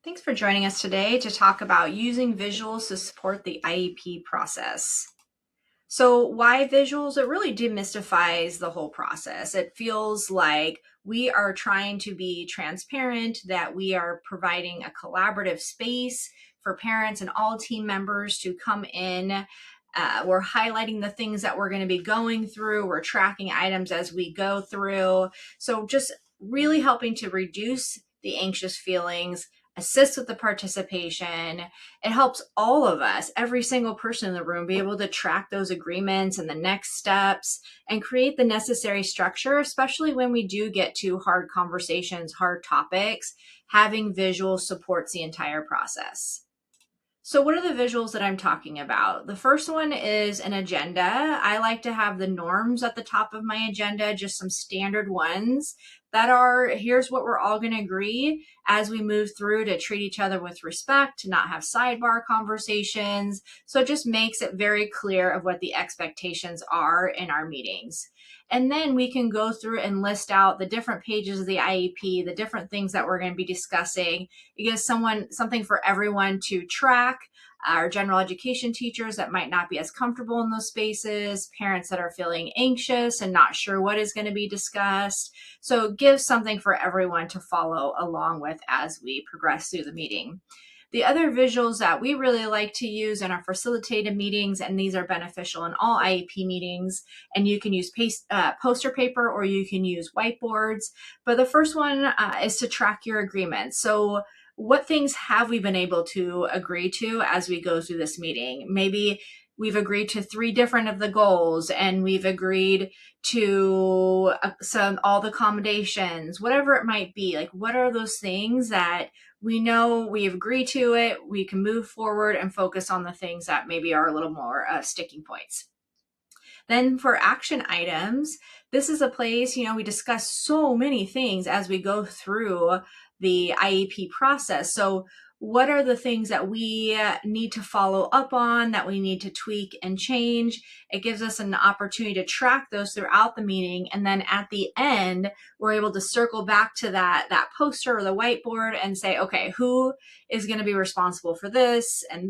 Thanks for joining us today to talk about using visuals to support the IEP process. So, why visuals? It really demystifies the whole process. It feels like we are trying to be transparent, that we are providing a collaborative space for parents and all team members to come in. We're highlighting the things that we're going to be going through. We're tracking items as we go through. So, just really helping to reduce the anxious feelings, assist with the participation. It helps all of us, every single person in the room, be able to track those agreements and the next steps and create the necessary structure, especially when we do get to hard conversations, hard topics. Having visuals supports the entire process. So what are the visuals that I'm talking about? The first one is an agenda. I like to have the norms at the top of my agenda, just some standard ones that are, here's what we're all going to agree as we move through to treat each other with respect, to not have sidebar conversations. So it just makes it very clear of what the expectations are in our meetings. And then we can go through and list out the different pages of the IEP, the different things that we're going to be discussing. It gives something for everyone to track. Our general education teachers that might not be as comfortable in those spaces, parents that are feeling anxious and not sure what is going to be discussed. So it gives something for everyone to follow along with as we progress through the meeting. The other visuals that we really like to use in our facilitated meetings, and these are beneficial in all IEP meetings, and you can use poster paper or you can use whiteboards. But the first one is to track your agreements. So what things have we been able to agree to as we go through this meeting? Maybe we've agreed to 3 different of the goals, and we've agreed to all the accommodations, whatever it might be. Like, what are those things that we know we've agreed to it, we can move forward and focus on the things that maybe are a little more sticking points. Then for action items, this is a place, we discuss so many things as we go through the IEP process. So what are the things that we need to follow up on, that we need to tweak and change? It gives us an opportunity to track those throughout the meeting. And then at the end, we're able to circle back to that poster or the whiteboard and say, okay, who is going to be responsible for this and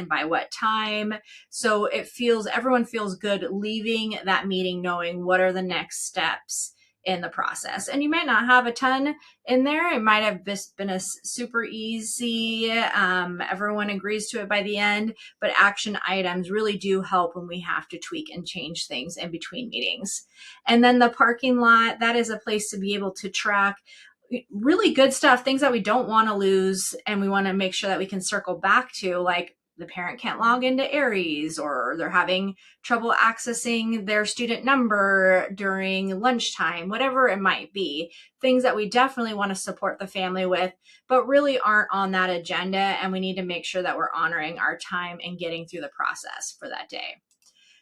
by what time? So everyone feels good leaving that meeting knowing what are the next steps in the process. And you might not have a ton in there. It might have just been a super easy, everyone agrees to it by the end, but action items really do help when we have to tweak and change things in between meetings. And then the parking lot, that is a place to be able to track really good stuff, things that we don't want to lose, and we want to make sure that we can circle back to, like the parent can't log into Aries, or they're having trouble accessing their student number during lunchtime, whatever it might be. Things that we definitely want to support the family with, but really aren't on that agenda, and we need to make sure that we're honoring our time and getting through the process for that day.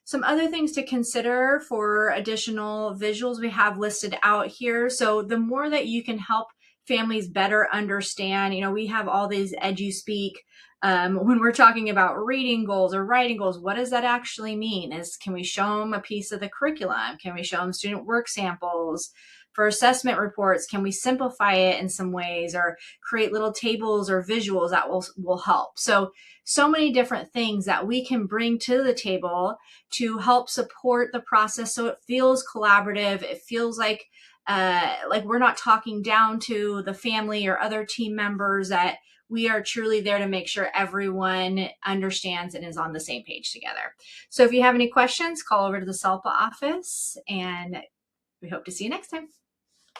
Some other things to consider for additional visuals we have listed out here. So the more that you can help families better understand, we have all these EduSpeak. When we're talking about reading goals or writing goals, what does that actually mean? Can we show them a piece of the curriculum? Can we show them student work samples? For assessment reports, can we simplify it in some ways, or create little tables or visuals that will help? So many different things that we can bring to the table to help support the process so it feels collaborative. It feels like we're not talking down to the family or other team members, that we are truly there to make sure everyone understands and is on the same page together. So if you have any questions, call over to the SELPA office, and we hope to see you next time.